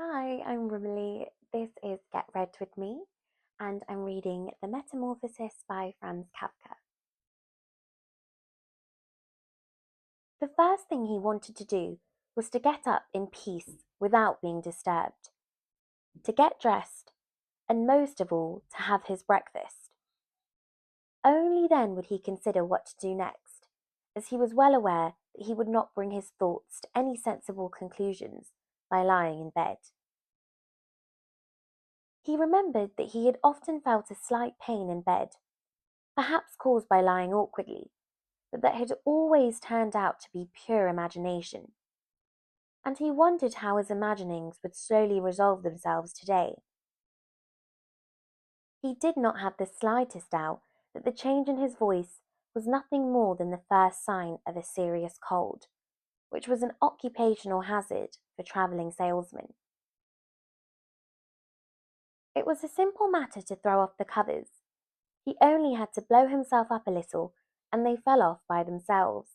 Hi, I'm Rimley. This is Get Read with Me, and I'm reading The Metamorphosis by Franz Kafka. The first thing he wanted to do was to get up in peace without being disturbed, to get dressed, and most of all, to have his breakfast. Only then would he consider what to do next, as he was well aware that he would not bring his thoughts to any sensible conclusions by lying in bed. He remembered that he had often felt a slight pain in bed, perhaps caused by lying awkwardly, but that had always turned out to be pure imagination. And he wondered how his imaginings would slowly resolve themselves today. He did not have the slightest doubt that the change in his voice was nothing more than the first sign of a serious cold, which was an occupational hazard for travelling salesmen. It was a simple matter to throw off the covers. He only had to blow himself up a little, and they fell off by themselves.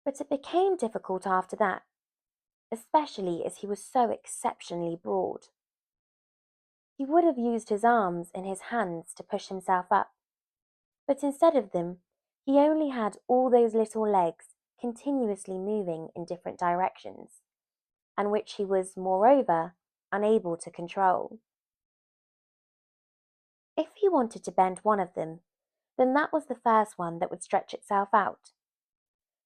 But it became difficult after that, especially as he was so exceptionally broad. He would have used his arms and his hands to push himself up, but instead of them, he only had all those little legs continuously moving in different directions, and which he was, moreover, unable to control. If he wanted to bend one of them, then that was the first one that would stretch itself out.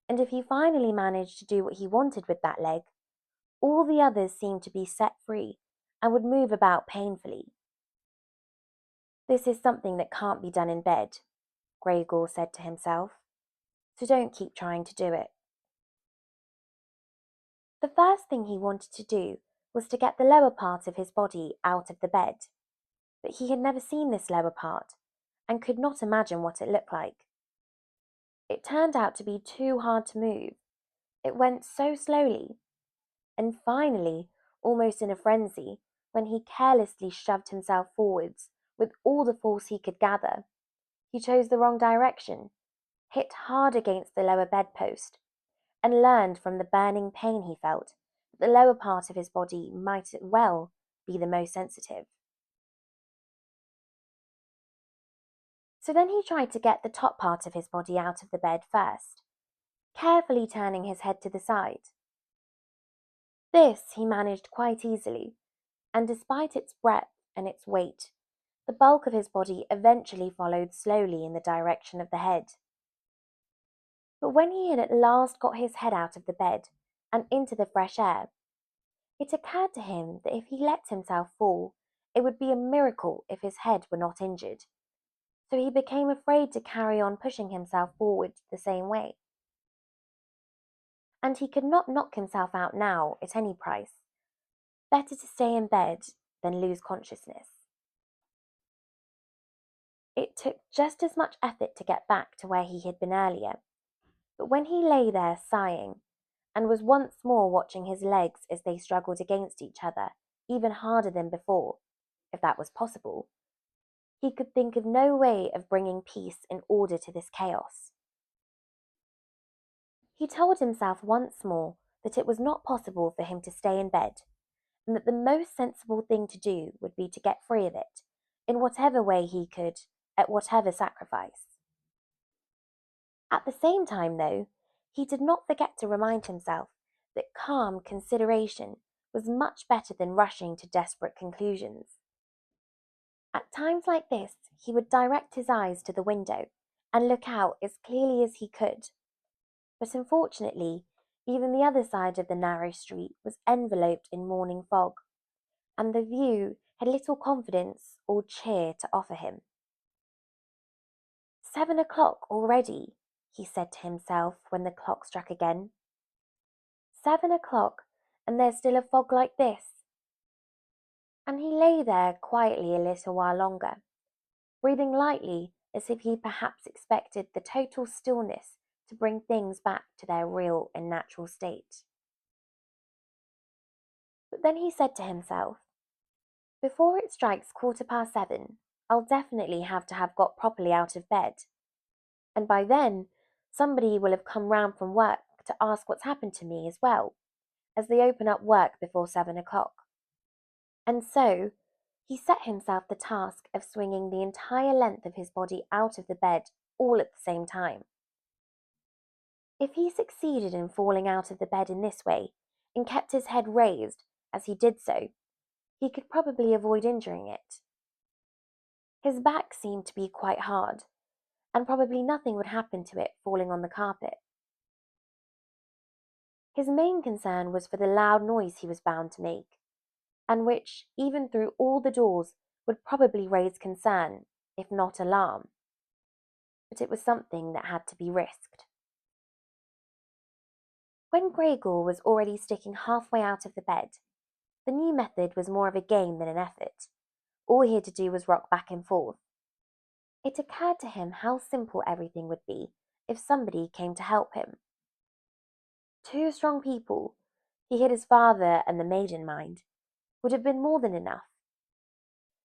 And if he finally managed to do what he wanted with that leg, all the others seemed to be set free and would move about painfully. This is something that can't be done in bed, Gregor said to himself, so don't keep trying to do it. The first thing he wanted to do was to get the lower part of his body out of the bed, but he had never seen this lower part and could not imagine what it looked like. It turned out to be too hard to move. It went so slowly, and finally, almost in a frenzy, when he carelessly shoved himself forwards with all the force he could gather, he chose the wrong direction, hit hard against the lower bedpost, and learned from the burning pain he felt that the lower part of his body might well be the most sensitive. So then he tried to get the top part of his body out of the bed first, carefully turning his head to the side. This he managed quite easily, and despite its breadth and its weight, the bulk of his body eventually followed slowly in the direction of the head. But when he had at last got his head out of the bed and into the fresh air, it occurred to him that if he let himself fall, it would be a miracle if his head were not injured. So he became afraid to carry on pushing himself forward the same way. And he could not knock himself out now at any price. Better to stay in bed than lose consciousness. It took just as much effort to get back to where he had been earlier, but when he lay there sighing, and was once more watching his legs as they struggled against each other, even harder than before, if that was possible, he could think of no way of bringing peace and order to this chaos. He told himself once more that it was not possible for him to stay in bed, and that the most sensible thing to do would be to get free of it, in whatever way he could, at whatever sacrifice. At the same time, though, he did not forget to remind himself that calm consideration was much better than rushing to desperate conclusions. At times like this, he would direct his eyes to the window and look out as clearly as he could. But unfortunately, even the other side of the narrow street was enveloped in morning fog, and the view had little confidence or cheer to offer him. 7 o'clock already, he said to himself when the clock struck again. 7 o'clock, and there's still a fog like this. And he lay there quietly a little while longer, breathing lightly as if he perhaps expected the total stillness to bring things back to their real and natural state. But then he said to himself, before it strikes 7:15, I'll definitely have to have got properly out of bed. And by then, somebody will have come round from work to ask what's happened to me as well, as they open up work before 7 o'clock. And so, he set himself the task of swinging the entire length of his body out of the bed all at the same time. If he succeeded in falling out of the bed in this way and kept his head raised as he did so, he could probably avoid injuring it. His back seemed to be quite hard, and probably nothing would happen to it falling on the carpet. His main concern was for the loud noise he was bound to make, and which, even through all the doors, would probably raise concern, if not alarm. But it was something that had to be risked. When Gregor was already sticking halfway out of the bed, the new method was more of a game than an effort. All he had to do was rock back and forth. It occurred to him how simple everything would be if somebody came to help him. 2 strong people, he had his father and the maid in mind, would have been more than enough.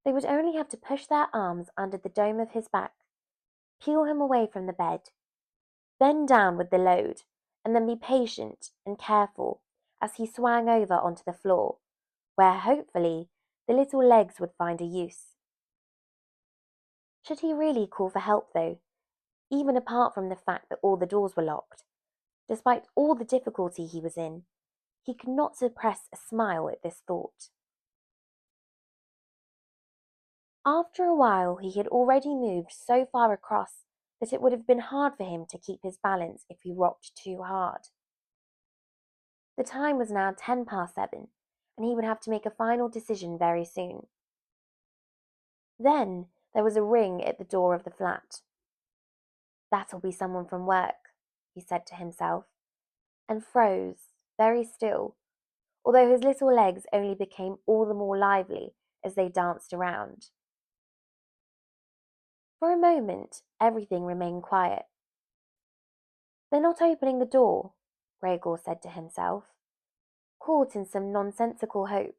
They would only have to push their arms under the dome of his back, peel him away from the bed, bend down with the load, and then be patient and careful as he swung over onto the floor, where hopefully the little legs would find a use. Should he really call for help though, even apart from the fact that all the doors were locked? Despite all the difficulty he was in, he could not suppress a smile at this thought. After a while he had already moved so far across that it would have been hard for him to keep his balance if he rocked too hard. The time was now 7:10, and he would have to make a final decision very soon. Then there was a ring at the door of the flat. That'll be someone from work, he said to himself, and froze, very still, although his little legs only became all the more lively as they danced around. For a moment, everything remained quiet. They're not opening the door, Gregor said to himself, caught in some nonsensical hope.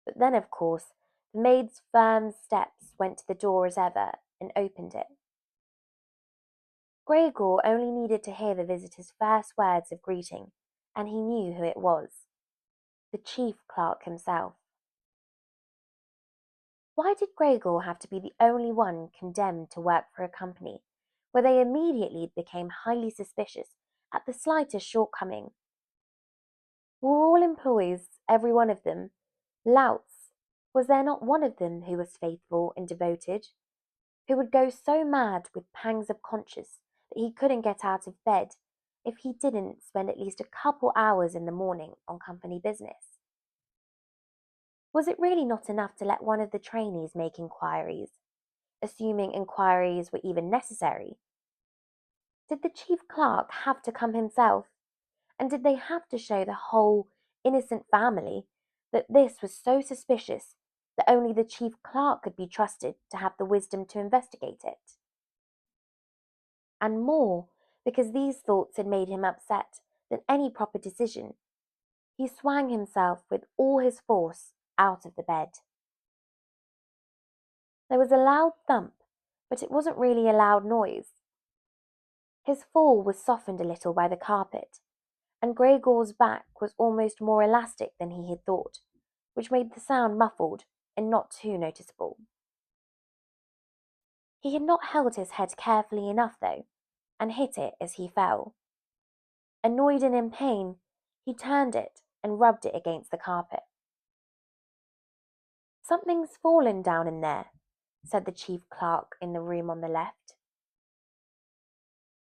But then, of course, the maid's firm steps went to the door as ever and opened it. Gregor only needed to hear the visitor's first words of greeting, and he knew who it was. The chief clerk himself. Why did Gregor have to be the only one condemned to work for a company where they immediately became highly suspicious at the slightest shortcoming? Were all employees, every one of them, louts? Was there not one of them who was faithful and devoted, who would go so mad with pangs of conscience that he couldn't get out of bed if he didn't spend at least a couple hours in the morning on company business? Was it really not enough to let one of the trainees make inquiries, assuming inquiries were even necessary? Did the chief clerk have to come himself? And did they have to show the whole innocent family that this was so suspicious that only the chief clerk could be trusted to have the wisdom to investigate it? And more, because these thoughts had made him upset than any proper decision, he swung himself with all his force out of the bed. There was a loud thump, but it wasn't really a loud noise. His fall was softened a little by the carpet, and Gregor's back was almost more elastic than he had thought, which made the sound muffled and not too noticeable. He had not held his head carefully enough, though, and hit it as he fell. Annoyed and in pain, he turned it and rubbed it against the carpet. "Something's fallen down in there," said the chief clerk in the room on the left.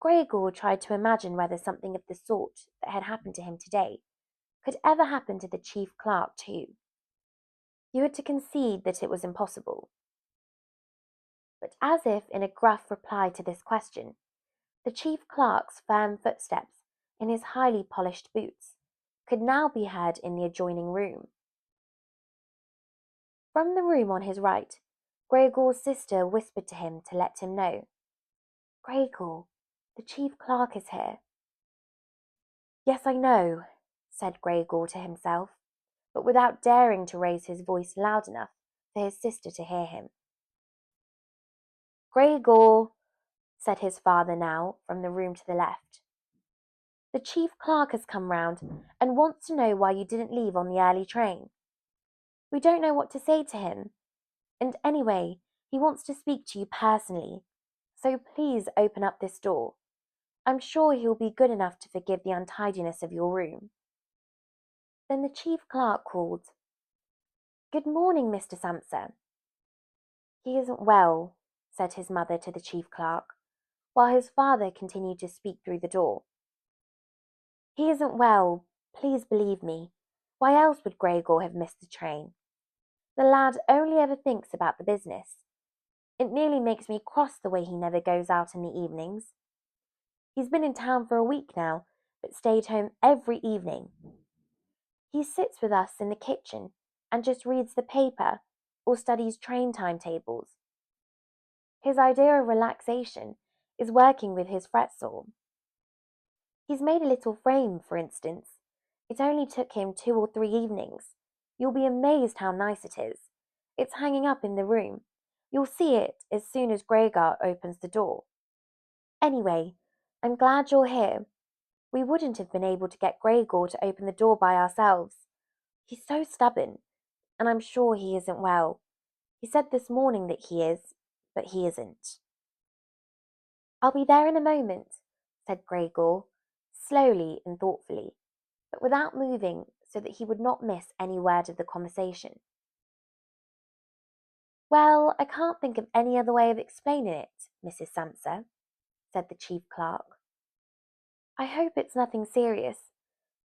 Gregor tried to imagine whether something of the sort that had happened to him today could ever happen to the chief clerk too. You had to concede that it was impossible. But as if in a gruff reply to this question, the chief clerk's firm footsteps in his highly polished boots could now be heard in the adjoining room. From the room on his right, Gregor's sister whispered to him to let him know. "Gregor, the chief clerk is here." "Yes, I know," said Gregor to himself, but without daring to raise his voice loud enough for his sister to hear him. "Gregor," said his father now from the room to the left. The The chief clerk has come round and wants to know why you didn't leave on the early train. We don't know what to say to him, and anyway, he wants to speak to you personally, so please open up this door. I'm sure he'll be good enough to forgive the untidiness of your room." Then the chief clerk called, "Good morning, Mr. Samsa." "He isn't well," said his mother to the chief clerk, while his father continued to speak through the door. "He isn't well, please believe me. Why else would Gregor have missed the train? The lad only ever thinks about the business. It nearly makes me cross the way he never goes out in the evenings. He's been in town for a week now, but stayed home every evening. He sits with us in the kitchen and just reads the paper or studies train timetables. His idea of relaxation is working with his fretsaw. He's made a little frame, for instance. It only took him 2 or 3 evenings. You'll be amazed how nice it is. It's hanging up in the room. You'll see it as soon as Gregor opens the door. Anyway, I'm glad you're here. We wouldn't have been able to get Gregor to open the door by ourselves. He's so stubborn, and I'm sure he isn't well. He said this morning that he is, but he isn't." "I'll be there in a moment," said Gregor, slowly and thoughtfully, but without moving so that he would not miss any word of the conversation. "Well, I can't think of any other way of explaining it, Mrs. Samsa," said the chief clerk. "I hope it's nothing serious,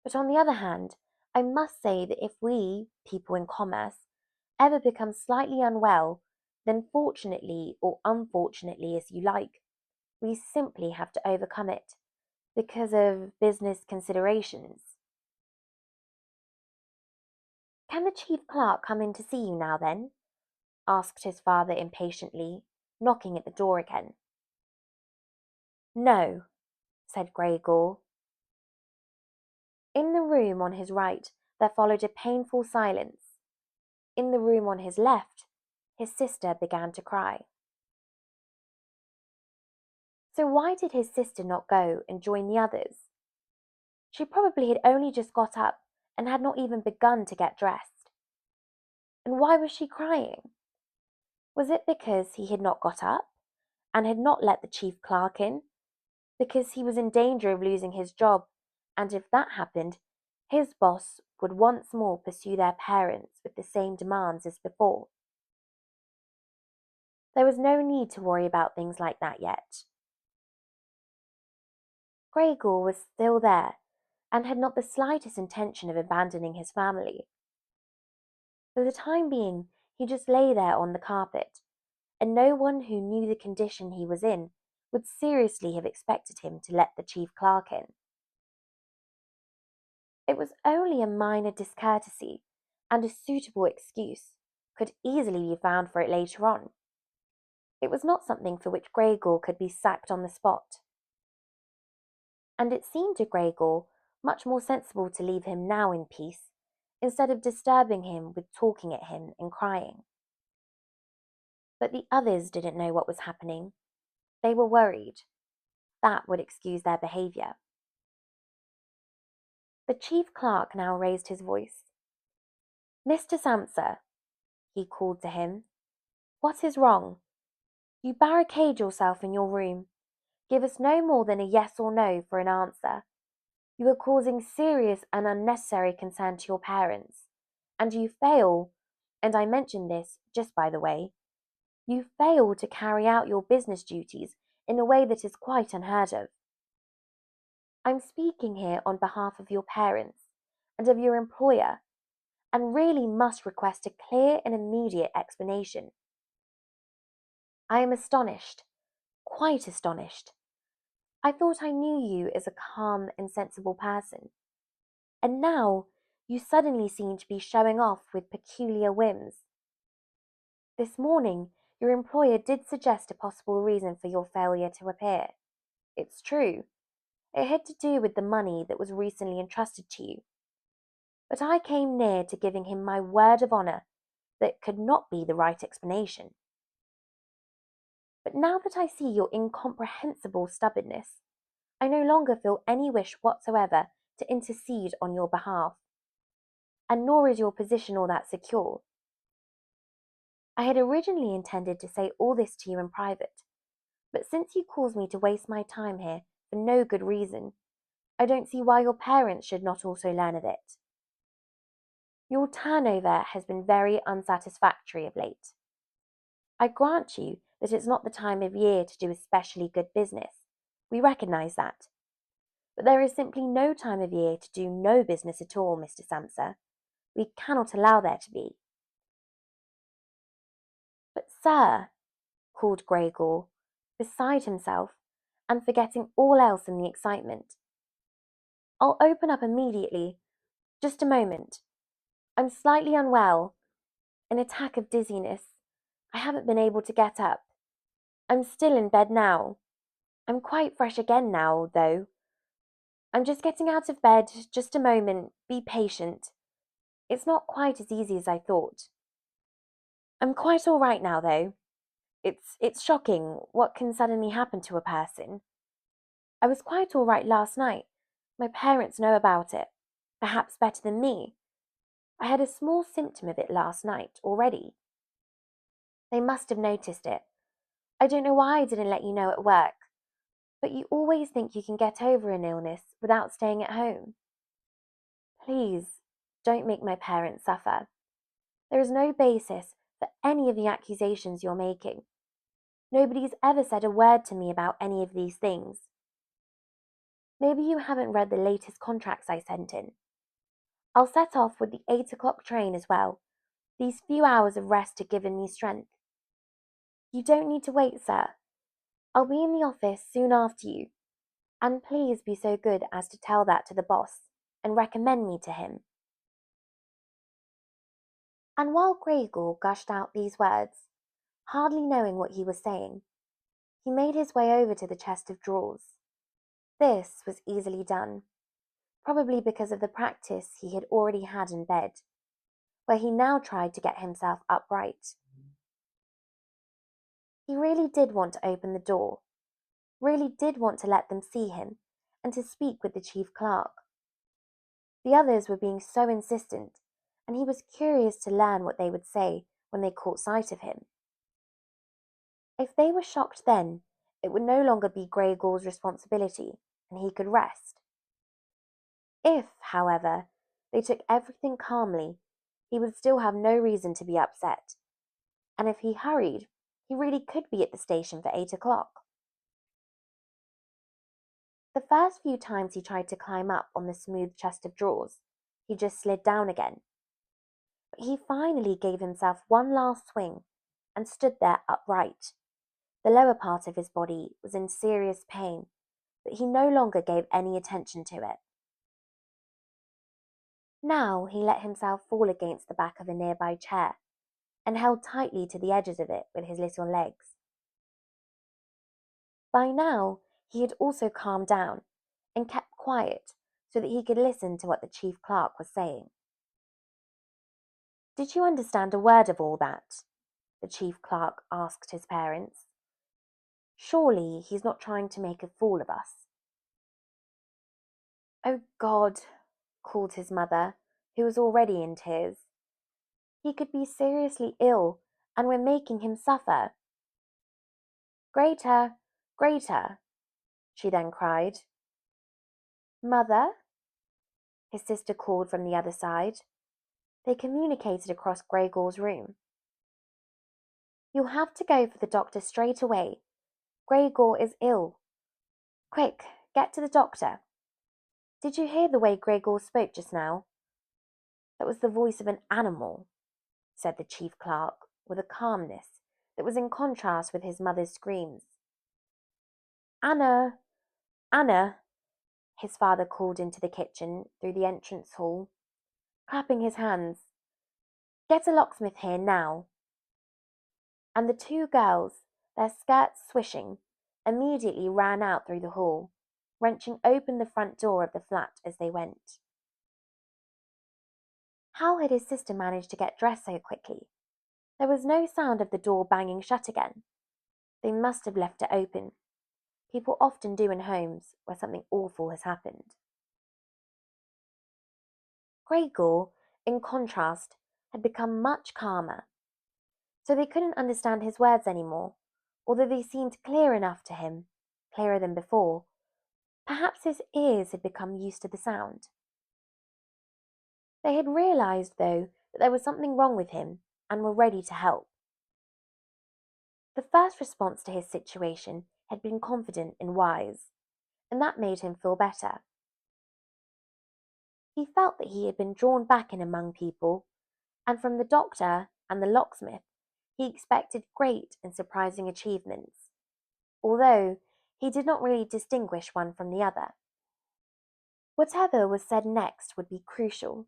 but on the other hand, I must say that if we, people in commerce, ever become slightly unwell, then fortunately or unfortunately as you like, we simply have to overcome it because of business considerations." "Can the chief clerk come in to see you now then?" asked his father impatiently, knocking at the door again. "No," said Gregor. In the room on his right there followed a painful silence. In the room on his left, his sister began to cry. So why did his sister not go and join the others? She probably had only just got up and had not even begun to get dressed. And why was she crying? Was it because he had not got up and had not let the chief clerk in? Because he was in danger of losing his job, and if that happened, his boss would once more pursue their parents with the same demands as before? There was no need to worry about things like that yet. Gregor was still there and had not the slightest intention of abandoning his family. For the time being, he just lay there on the carpet, and no one who knew the condition he was in would seriously have expected him to let the chief clerk in. It was only a minor discourtesy, and a suitable excuse could easily be found for it later on. It was not something for which Gregor could be sacked on the spot. And it seemed to Gregor much more sensible to leave him now in peace, instead of disturbing him with talking at him and crying. But the others didn't know what was happening. They were worried. That would excuse their behaviour. The chief clerk now raised his voice. "Mr. Samsa," he called to him, "what is wrong? You barricade yourself in your room. Give us no more than a yes or no for an answer. You are causing serious and unnecessary concern to your parents, and you fail, and I mention this just by the way, you fail to carry out your business duties in a way that is quite unheard of. I'm speaking here on behalf of your parents and of your employer, and really must request a clear and immediate explanation. I am astonished, quite astonished. I thought I knew you as a calm and sensible person, and now you suddenly seem to be showing off with peculiar whims. This morning, your employer did suggest a possible reason for your failure to appear. It's true. It had to do with the money that was recently entrusted to you. But I came near to giving him my word of honour that could not be the right explanation. But now that I see your incomprehensible stubbornness, I no longer feel any wish whatsoever to intercede on your behalf, and nor is your position all that secure. I had originally intended to say all this to you in private, but since you cause me to waste my time here for no good reason, I don't see why your parents should not also learn of it. Your turnover has been very unsatisfactory of late. I grant you that it's not the time of year to do especially good business. We recognise that. But there is simply no time of year to do no business at all, Mr. Samsa. We cannot allow there to be. But, sir, called Gregor, beside himself, and forgetting all else in the excitement. I'll open up immediately. Just a moment. I'm slightly unwell. An attack of dizziness. I haven't been able to get up. I'm still in bed now. I'm quite fresh again now, though. I'm just getting out of bed. Just a moment. Be patient. It's not quite as easy as I thought. I'm quite all right now, though. It's shocking what can suddenly happen to a person. I was quite all right last night. My parents know about it, perhaps better than me. I had a small symptom of it last night already. They must have noticed it. I don't know why I didn't let you know at work, but you always think you can get over an illness without staying at home. Please, don't make my parents suffer. There is no basis for any of the accusations you're making. Nobody's ever said a word to me about any of these things. Maybe you haven't read the latest contracts I sent in. I'll set off with the 8 o'clock train as well. These few hours of rest have given me strength. You don't need to wait, sir. I'll be in the office soon after you. And please be so good as to tell that to the boss and recommend me to him. And while Gregor gushed out these words, hardly knowing what he was saying, he made his way over to the chest of drawers. This was easily done, probably because of the practice he had already had in bed, where he now tried to get himself upright. He really did want to open the door, really did want to let them see him, and to speak with the chief clerk. The others were being so insistent, and he was curious to learn what they would say when they caught sight of him. If they were shocked then, it would no longer be Gregor's responsibility, and he could rest. If, however, they took everything calmly, he would still have no reason to be upset, and if he hurried, he really could be at the station for 8 o'clock. The first few times he tried to climb up on the smooth chest of drawers, he just slid down again. But he finally gave himself one last swing and stood there upright. The lower part of his body was in serious pain, but he no longer gave any attention to it. Now he let himself fall against the back of a nearby chair and held tightly to the edges of it with his little legs. By now, he had also calmed down and kept quiet so that he could listen to what the chief clerk was saying. "Did you understand a word of all that?" the chief clerk asked his parents. "Surely he's not trying to make a fool of us." "Oh God," called his mother, who was already in tears. "He could be seriously ill, and we're making him suffer." "Greater, greater," she then cried. "Mother?" his sister called from the other side. They communicated across Gregor's room. "You'll have to go for the doctor straight away. Gregor is ill. Quick, get to the doctor. Did you hear the way Gregor spoke just now?" "That was the voice of an animal," said the chief clerk, with a calmness that was in contrast with his mother's screams. "Anna! Anna!" his father called into the kitchen through the entrance hall, clapping his hands. "Get a locksmith here now." And the two girls, their skirts swishing, immediately ran out through the hall, wrenching open the front door of the flat as they went. How had his sister managed to get dressed so quickly? There was no sound of the door banging shut again. They must have left it open. people often do in homes where something awful has happened. Gregor, in contrast, had become much calmer, so they couldn't understand his words anymore, although they seemed clear enough to him, clearer than before. Perhaps his ears had become used to the sound. They had realized, though, that there was something wrong with him and were ready to help. The first response to his situation had been confident and wise, and that made him feel better. He felt that he had been drawn back in among people, and from the doctor and the locksmith he expected great and surprising achievements, although he did not really distinguish one from the other. Whatever was said next would be crucial,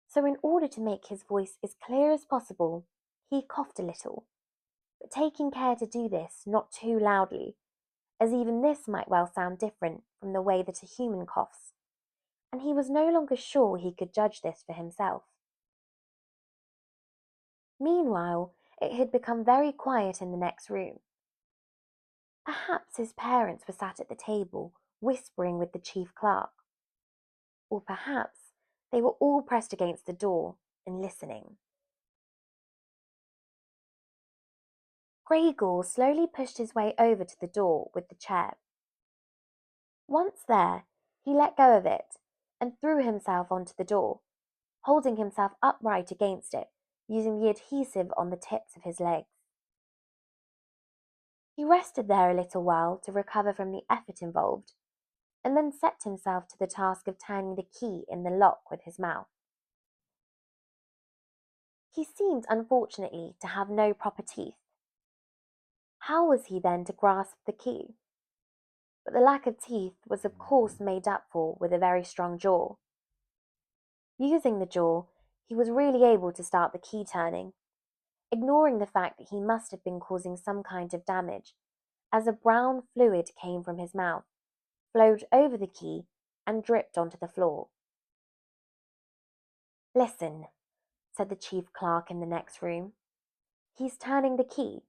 so in order to make his voice as clear as possible, he coughed a little, but taking care to do this not too loudly, as even this might well sound different from the way that a human coughs, and he was no longer sure he could judge this for himself. Meanwhile, it had become very quiet in the next room. Perhaps his parents were sat at the table, whispering with the chief clerk. Or perhaps they were all pressed against the door and listening. Gregor slowly pushed his way over to the door with the chair. Once there, he let go of it and threw himself onto the door, holding himself upright against it, using the adhesive on the tips of his legs. He rested there a little while to recover from the effort involved, and then set himself to the task of turning the key in the lock with his mouth. He seemed, unfortunately, to have no proper teeth. How was he then to grasp the key? But the lack of teeth was of course made up for with a very strong jaw. Using the jaw, he was really able to start the key turning, ignoring the fact that he must have been causing some kind of damage, as a brown fluid came from his mouth, flowed over the key, and dripped onto the floor. "Listen," said the chief clerk in the next room. "He's turning the key.